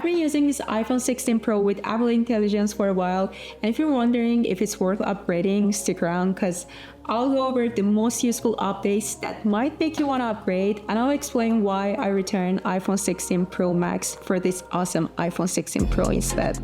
been using this iPhone 16 Pro with Apple Intelligence for a while, and if you're wondering if it's worth upgrading, stick around because I'll go over the most useful updates that might make you want to upgrade, and I'll explain why I returned iPhone 16 Pro Max for this awesome iPhone 16 Pro instead.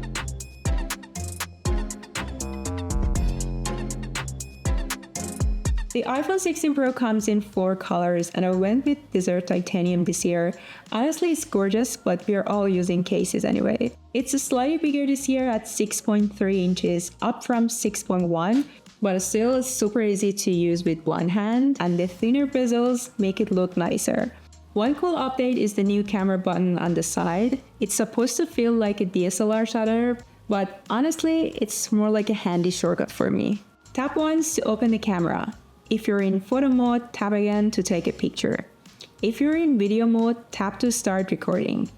The iPhone 16 Pro comes in 4 colors and I went with Desert Titanium this year. Honestly, it's gorgeous, but we're all using cases anyway. It's slightly bigger this year at 6.3 inches, up from 6.1, but still it's super easy to use with one hand, and the thinner bezels make it look nicer. One cool update is the new camera button on the side. It's supposed to feel like a DSLR shutter, but honestly, it's more like a handy shortcut for me. Tap once to open the camera. If you're in photo mode, tap again to take a picture. If you're in video mode, tap to start recording.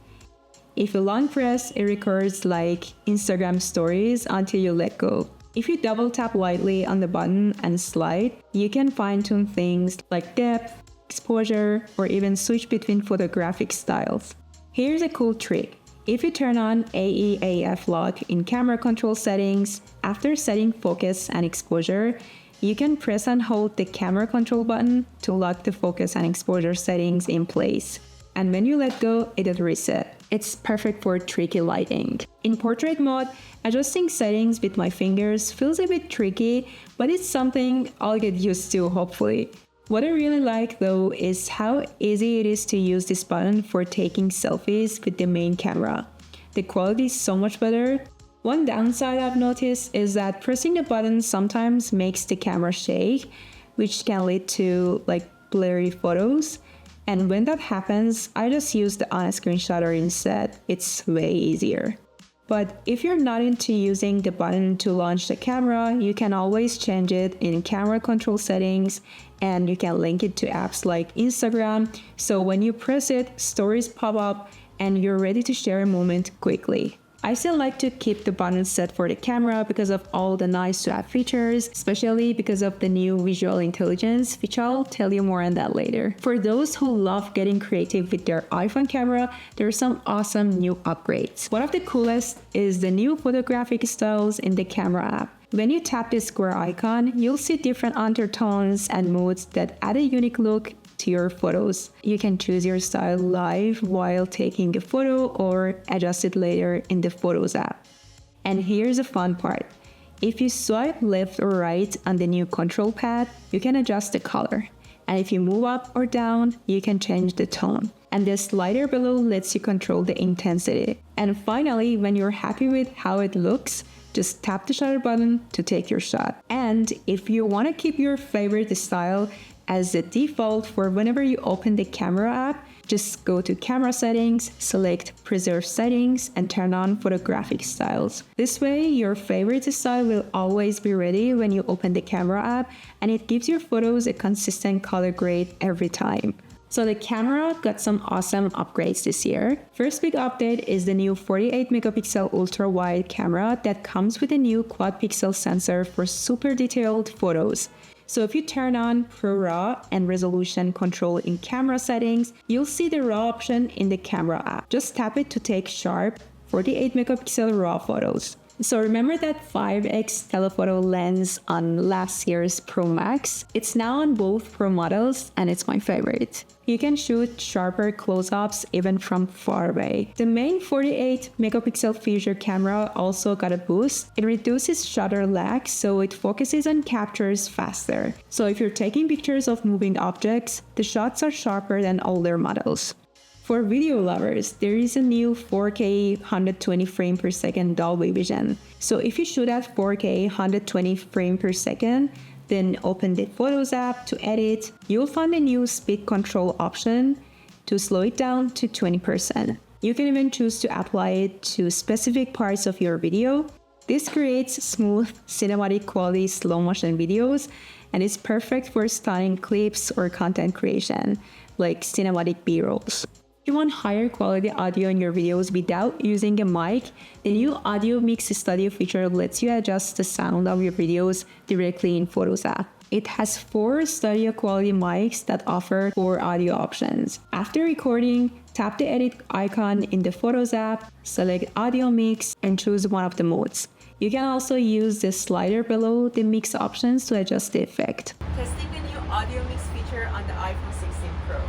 If you long press, it records like Instagram stories until you let go. If you double tap lightly on the button and slide, you can fine-tune things like depth, exposure, or even switch between photographic styles. Here's a cool trick. If you turn on AEAF lock in camera control settings, after setting focus and exposure, you can press and hold the camera control button to lock the focus and exposure settings in place. And when you let go, it'll reset. It's perfect for tricky lighting. In portrait mode, adjusting settings with my fingers feels a bit tricky, but it's something I'll get used to hopefully. What I really like though is how easy it is to use this button for taking selfies with the main camera. The quality is so much better. One downside I've noticed is that pressing the button sometimes makes the camera shake, which can lead to blurry photos. And when that happens, I just use the on-screen shutter instead. It's way easier. But if you're not into using the button to launch the camera, you can always change it in camera control settings, and you can link it to apps like Instagram. So when you press it, stories pop up and you're ready to share a moment quickly. I still like to keep the button set for the camera because of all the nice to have features, especially because of the new visual intelligence, which I'll tell you more on that later. For those who love getting creative with their iPhone camera, there are some awesome new upgrades. One of the coolest is the new photographic styles in the camera app. When you tap the square icon, you'll see different undertones and moods that add a unique look to your photos. You can choose your style live while taking a photo or adjust it later in the Photos app. And here's the fun part. If you swipe left or right on the new control pad, you can adjust the color. And if you move up or down, you can change the tone. And the slider below lets you control the intensity. And finally, when you're happy with how it looks, just tap the shutter button to take your shot. And if you want to keep your favorite style as the default for whenever you open the camera app, just go to camera settings, select preserve settings, and turn on photographic styles. This way, your favorite style will always be ready when you open the camera app, and it gives your photos a consistent color grade every time. So the camera got some awesome upgrades this year. First big update is the new 48 megapixel ultra wide camera that comes with a new quad pixel sensor for super detailed photos. So if you turn on Pro RAW and resolution control in camera settings, you'll see the RAW option in the camera app. Just tap it to take sharp 48 megapixel RAW photos. So remember that 5x telephoto lens on last year's Pro Max? It's now on both Pro models and it's my favorite. You can shoot sharper close-ups even from far away. The main 48 megapixel feature camera also got a boost. It reduces shutter lag so it focuses on captures faster. So if you're taking pictures of moving objects, the shots are sharper than older models. For video lovers, there is a new 4K 120 frame per second Dolby Vision. So if you shoot at 4K 120 frame per second, then open the Photos app to edit, you'll find a new speed control option to slow it down to 20%. You can even choose to apply it to specific parts of your video. This creates smooth, cinematic quality slow motion videos, and it's perfect for stunning clips or content creation, like cinematic B-rolls. If you want higher quality audio in your videos without using a mic, the new Audio Mix Studio feature lets you adjust the sound of your videos directly in Photos app. It has 4 studio quality mics that offer 4 audio options. After recording, tap the edit icon in the Photos app, select audio mix, and choose one of the modes. You can also use the slider below the mix options to adjust the effect. Testing the new audio mix feature on the iPhone 16 Pro.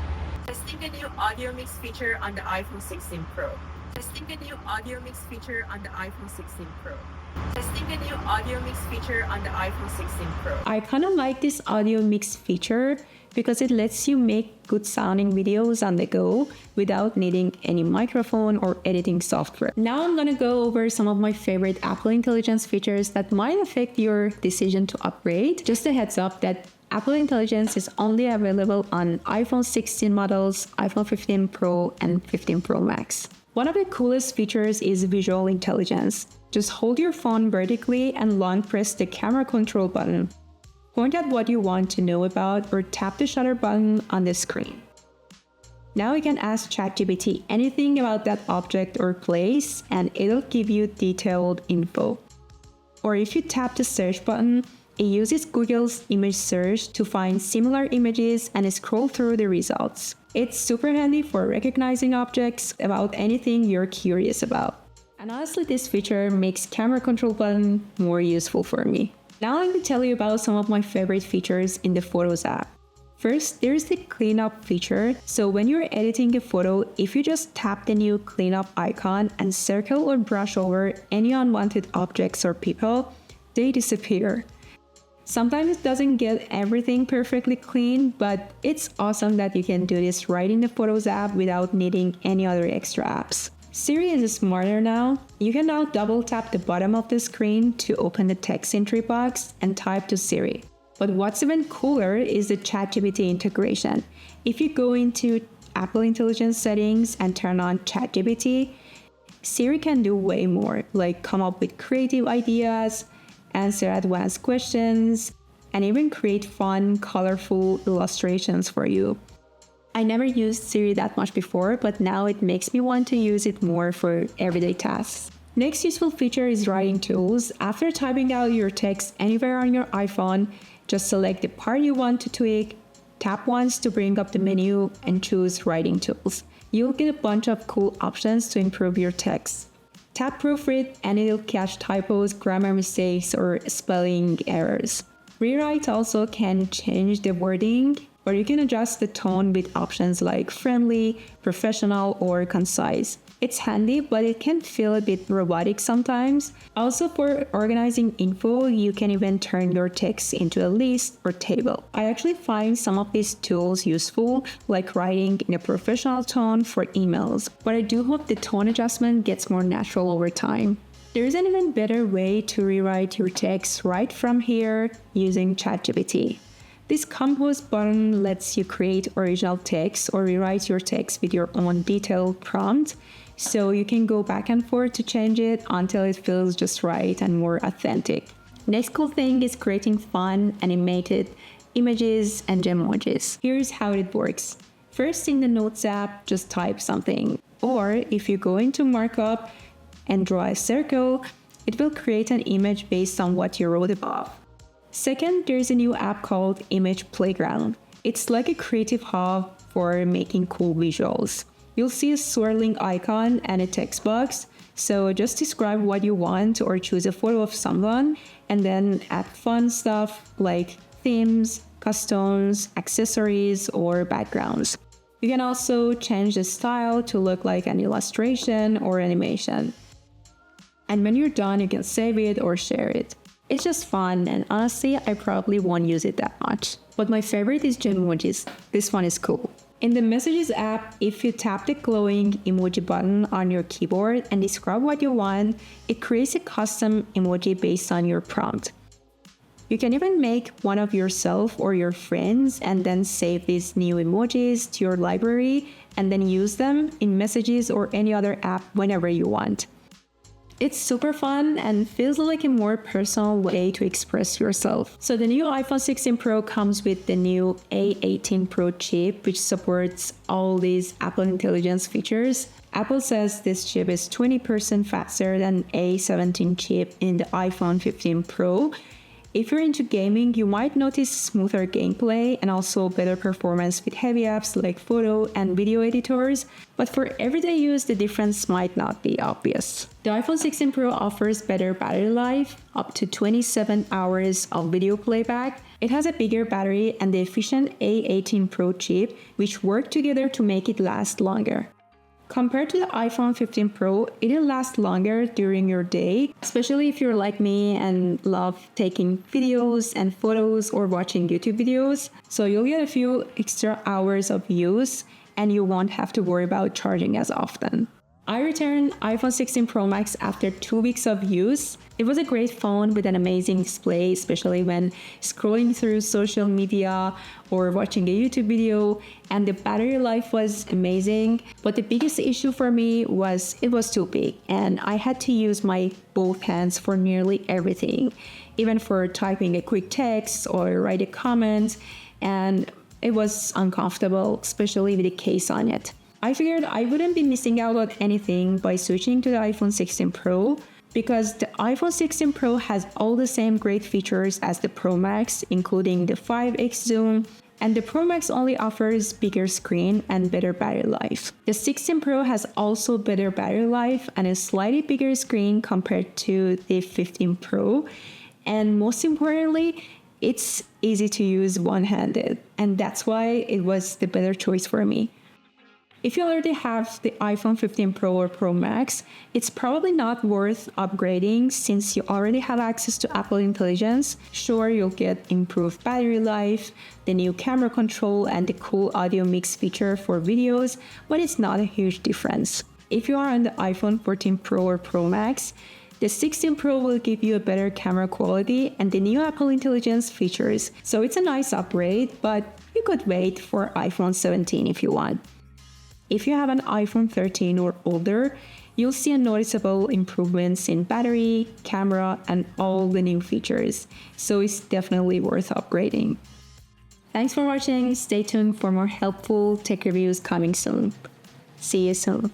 Testing the new audio mix feature on the iPhone 16 Pro. Testing the new audio mix feature on the iPhone 16 Pro. Testing the new audio mix feature on the iPhone 16 Pro. I kind of like this audio mix feature because it lets you make good sounding videos on the go without needing any microphone or editing software. Now I'm gonna go over some of my favorite Apple Intelligence features that might affect your decision to upgrade. Just a heads up that Apple Intelligence is only available on iPhone 16 models, iPhone 15 Pro, and 15 Pro Max. One of the coolest features is visual intelligence. Just hold your phone vertically and long press the camera control button. Point at what you want to know about or tap the shutter button on the screen. Now you can ask ChatGPT anything about that object or place and it'll give you detailed info. Or if you tap the search button, it uses Google's image search to find similar images and scroll through the results. It's super handy for recognizing objects about anything you're curious about. And honestly, this feature makes camera control button more useful for me. Now let me tell you about some of my favorite features in the Photos app. First, there's the cleanup feature. So when you're editing a photo, if you just tap the new cleanup icon and circle or brush over any unwanted objects or people, they disappear. Sometimes it doesn't get everything perfectly clean, but it's awesome that you can do this right in the Photos app without needing any other extra apps. Siri is smarter now. You can now double tap the bottom of the screen to open the text entry box and type to Siri. But what's even cooler is the ChatGPT integration. If you go into Apple Intelligence settings and turn on ChatGPT, Siri can do way more, like come up with creative ideas, answer advanced questions, and even create fun, colorful illustrations for you. I never used Siri that much before, but now it makes me want to use it more for everyday tasks. Next useful feature is writing tools. After typing out your text anywhere on your iPhone, just select the part you want to tweak, tap once to bring up the menu, and choose writing tools. You'll get a bunch of cool options to improve your text. Tap proofread and it'll catch typos, grammar mistakes, or spelling errors. Rewrite also can change the wording, or you can adjust the tone with options like friendly, professional, or concise. It's handy, but it can feel a bit robotic sometimes. Also, for organizing info, you can even turn your text into a list or table. I actually find some of these tools useful, like writing in a professional tone for emails, but I do hope the tone adjustment gets more natural over time. There's an even better way to rewrite your text right from here using ChatGPT. This compose button lets you create original text or rewrite your text with your own detailed prompt, so you can go back and forth to change it until it feels just right and more authentic. Next cool thing is creating fun animated images and emojis. Here's how it works. First, in the Notes app, just type something. Or if you go into markup and draw a circle, it will create an image based on what you wrote above. Second, there's a new app called Image Playground. It's like a creative hub for making cool visuals. You'll see a swirling icon and a text box, so just describe what you want or choose a photo of someone, and then add fun stuff like themes, customs, accessories, or backgrounds. You can also change the style to look like an illustration or animation. And when you're done, you can save it or share it. It's just fun, and honestly, I probably won't use it that much. But my favorite is Gemojis. This one is cool. In the Messages app, if you tap the glowing emoji button on your keyboard and describe what you want, it creates a custom emoji based on your prompt. You can even make one of yourself or your friends and then save these new emojis to your library and then use them in Messages or any other app whenever you want. It's super fun and feels like a more personal way to express yourself. So the new iPhone 16 Pro comes with the new A18 Pro chip, which supports all these Apple Intelligence features. Apple says this chip is 20% faster than A17 chip in the iPhone 15 Pro, If you're into gaming, you might notice smoother gameplay and also better performance with heavy apps like photo and video editors, but for everyday use, the difference might not be obvious. The iPhone 16 Pro offers better battery life, up to 27 hours of video playback. It has a bigger battery and the efficient A18 Pro chip, which work together to make it last longer. Compared to the iPhone 15 Pro, it'll last longer during your day, especially if you're like me and love taking videos and photos or watching YouTube videos. So you'll get a few extra hours of use and you won't have to worry about charging as often. I returned iPhone 16 Pro Max after 2 weeks of use. It was a great phone with an amazing display, especially when scrolling through social media or watching a YouTube video, and the battery life was amazing. But the biggest issue for me was it was too big, and I had to use my both hands for nearly everything, even for typing a quick text or write a comment, and it was uncomfortable, especially with a case on it. I figured I wouldn't be missing out on anything by switching to the iPhone 16 Pro because the iPhone 16 Pro has all the same great features as the Pro Max, including the 5x zoom, and the Pro Max only offers bigger screen and better battery life. The 16 Pro has also better battery life and a slightly bigger screen compared to the 15 Pro, and most importantly, it's easy to use one-handed, and that's why it was the better choice for me. If you already have the iPhone 15 Pro or Pro Max, it's probably not worth upgrading since you already have access to Apple Intelligence. Sure, you'll get improved battery life, the new camera control, and the cool audio mix feature for videos, but it's not a huge difference. If you are on the iPhone 14 Pro or Pro Max, the 16 Pro will give you a better camera quality and the new Apple Intelligence features, so it's a nice upgrade, but you could wait for iPhone 17 if you want. If you have an iPhone 13 or older, you'll see a noticeable improvements in battery, camera, and all the new features, so it's definitely worth upgrading. Thanks for watching. Stay tuned for more helpful tech reviews coming soon. See you soon.